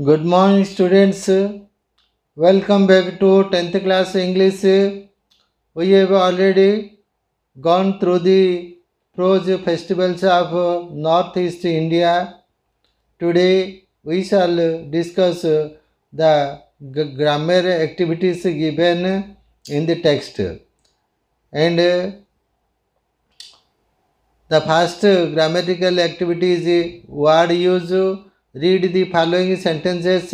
Good morning, students. Welcome back to 10th class English. We have already gone through the pros festivals of Northeast India. Today, we shall discuss the grammar activities given in the text. And the first grammatical activity is word use. Read the following sentences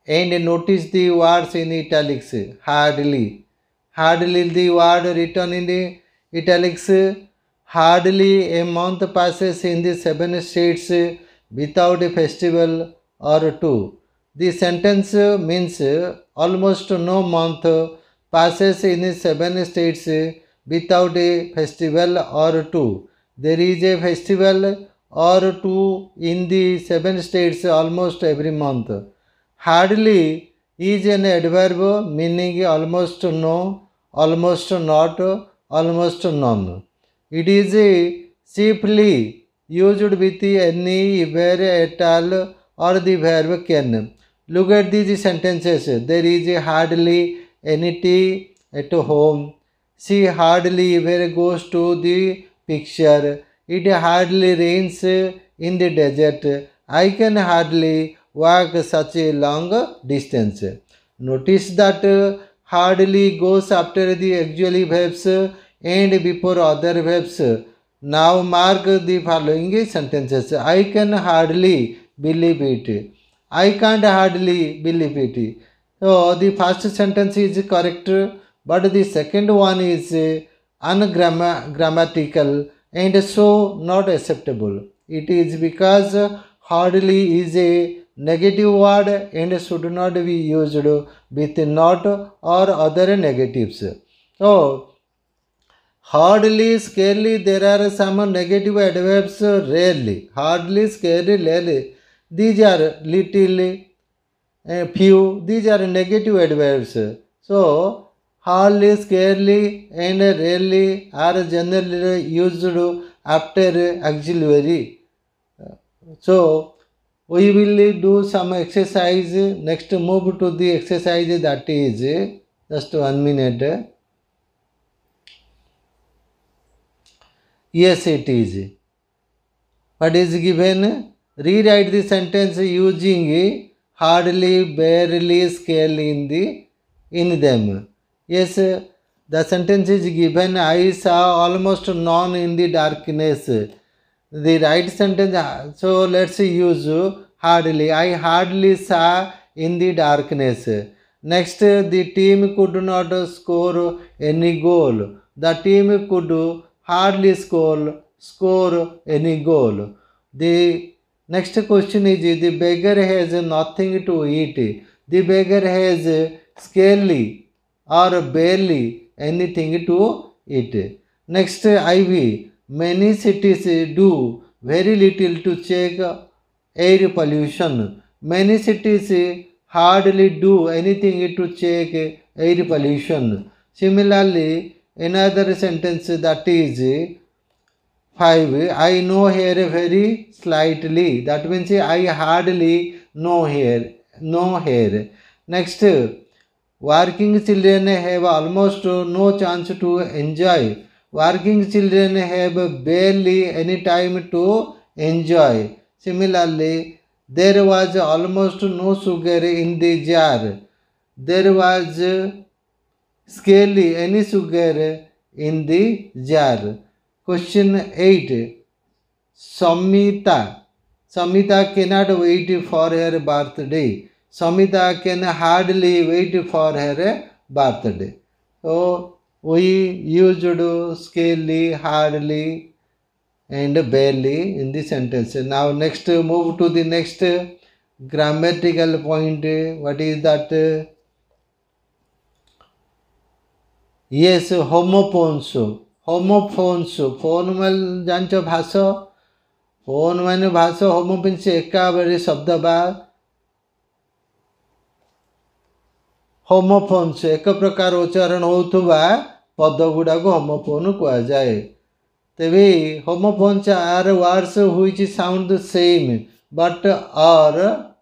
and notice the words in italics. Hardly. Hardly the word written in the italics. Hardly a month passes in the 7 states without a festival or two. The sentence means almost no month passes in the 7 states without a festival or two. There is a festival or two in the 7 states almost every month. Hardly is an adverb meaning almost no, almost not, almost none. It is chiefly used with any, where, at all, or the verb can. Look at these sentences. There is hardly any tea at home. She hardly ever goes to the picture. It hardly rains in the desert. I can hardly walk such a long distance. Notice that hardly goes after the auxiliary verbs and before other verbs. Now mark the following sentences. I can hardly believe it. I can't hardly believe it. So the first sentence is correct, but the second one is ungrammatical and so not acceptable. It is because hardly is a negative word and should not be used with not or other negatives. So hardly, scarcely, there are some negative adverbs rarely. Hardly, scarcely, rarely. These are little, few. These are negative adverbs. So, hardly, scarcely, and rarely are generally used after auxiliary. So, we will do some exercise. Next, move to the exercise that is just 1 minute. Yes, it is. What is given? Rewrite the sentence using hardly, barely, scarcely in them. Yes, the sentence is given. I saw almost none in the darkness. The right sentence. So let's use hardly. I hardly saw in the darkness. Next, the team could not score any goal. The team could hardly score any goal. The next question is the beggar has nothing to eat. The beggar has scarcely or barely anything to eat. Next, IV. Many cities do very little to check air pollution. Many cities hardly do anything to check air pollution. Similarly, another sentence that is 5. I know hair very slightly. That means I hardly know hair. Next, working children have almost no chance to enjoy. Working children have barely any time to enjoy. Similarly, there was almost no sugar in the jar. There was scarcely any sugar in the jar. Question 8. Samita. Samita cannot wait for her birthday. Samita can hardly wait for her birthday. So we used scarcely, hardly, and barely in the sentence. Now next, move to the next grammatical point. What is that? Yes, homophones. Homophones. Phone mal jancho bhaso. Phone ମାନେ ଭାଷ ହୋମ ପିନ୍ସି ଏକାବେଳେ ଶବ୍ଦ ବା ହୋମୋଫୋନ୍ସ ଏକ ପ୍ରକାର ଉଚ୍ଚାରଣ ହେଉଥିବା ପଦ ଗୁଡ଼ାକୁ ହୋମୋଫୋନ୍ କୁହାଯାଏ। ତେବେ homophones are words which sound the same but are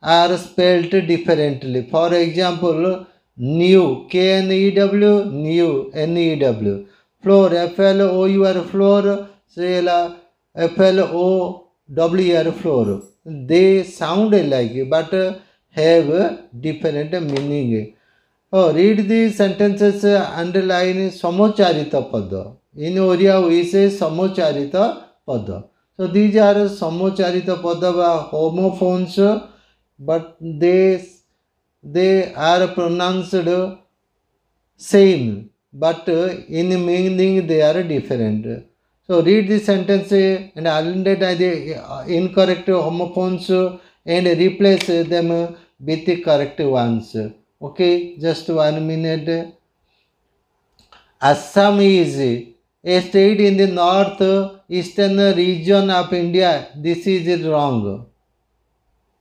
are spelled differently. For example, new, K-N-E-W, new, N-E-W. Floor, F-L-O-U-R, floor, F-L-O-W-R, floor. They sound alike but have different meaning. Oh, read these sentences, underline samocharita pada. In Oriya we say samocharita pada. So these are samocharita pada by homophones, but they are pronounced same, but in meaning they are different. So read this sentence and identify the incorrect homophones and replace them with the correct ones. Okay, just 1 minute. Assam is a state in the north eastern region of India. This is wrong.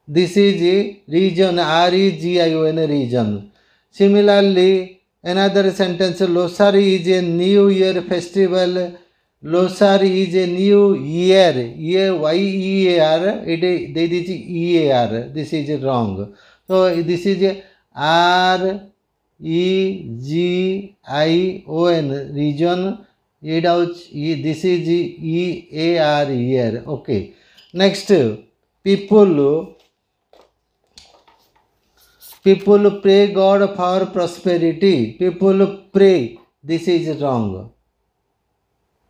This is region, R-E-G-I-O-N, region. Similarly, another sentence, Losar is a new year festival. Losar is a new year. Y-E-A-R, that is E-A-R. This is wrong. So this is R-E-G-I-O-N, region. This is E-A-R, year. Okay. Next, people pray God for prosperity. People pray. This is wrong.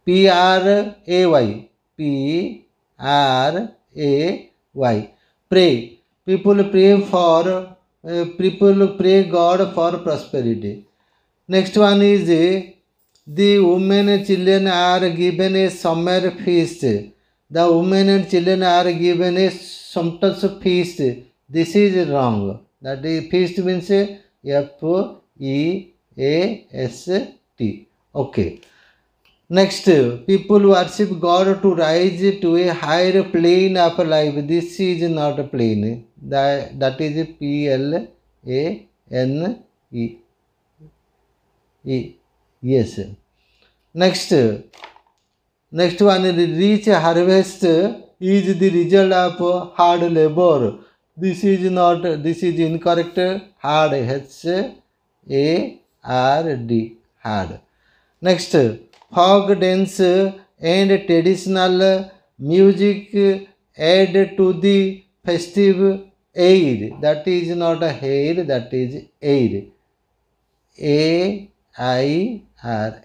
P-R-A-Y. P-R-A-Y. Pray. People pray God for prosperity. Next one is the women and children are given a summer feast. The women and children are given a sumptuous feast. This is wrong. That is, feast means F-E-A-S-T. Okay. Next, people worship God to rise to a higher plane of life. This is not a plane. That is P-L-A-N-E. Yes. Next one, rich harvest is the result of hard labor. This is incorrect. Hard, H-A-R-D, hard. Next, folk dance and traditional music add to the festive aid. That is not a hair, that is aid. A-I-R,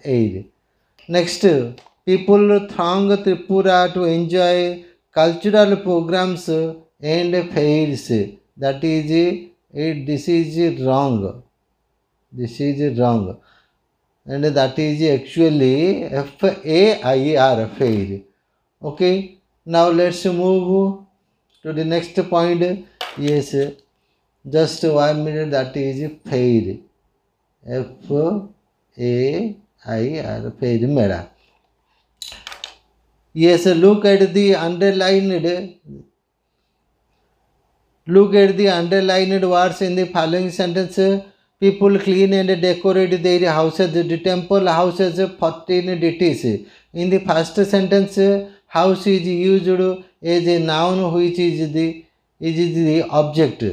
aid. Next, people throng Tripura to enjoy cultural programs and fairs. That is, this is wrong. This is wrong. And that is actually F-A-I-R, fair. Okay. Now let's move to the next point. Yes, just 1 minute. That is fair. F-A-I-R, fair, mera. Yes, look at the underlined words in the following sentence. People clean and decorate their houses. The temple house has 14 deities. In the first sentence, house is used as a noun which is the object.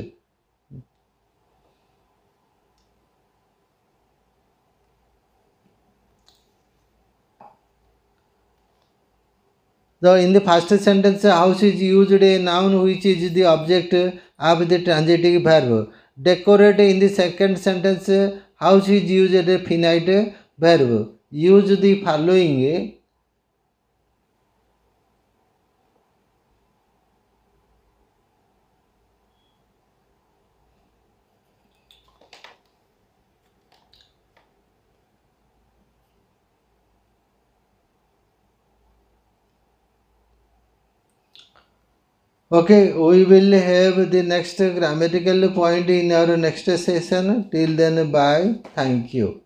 So in the first sentence, house is used a noun which is the object of the transitive verb. Decorate in the second sentence, house is used as a finite verb. Use the following. Okay, we will have the next grammatical point in our next session. Till then, bye. Thank you.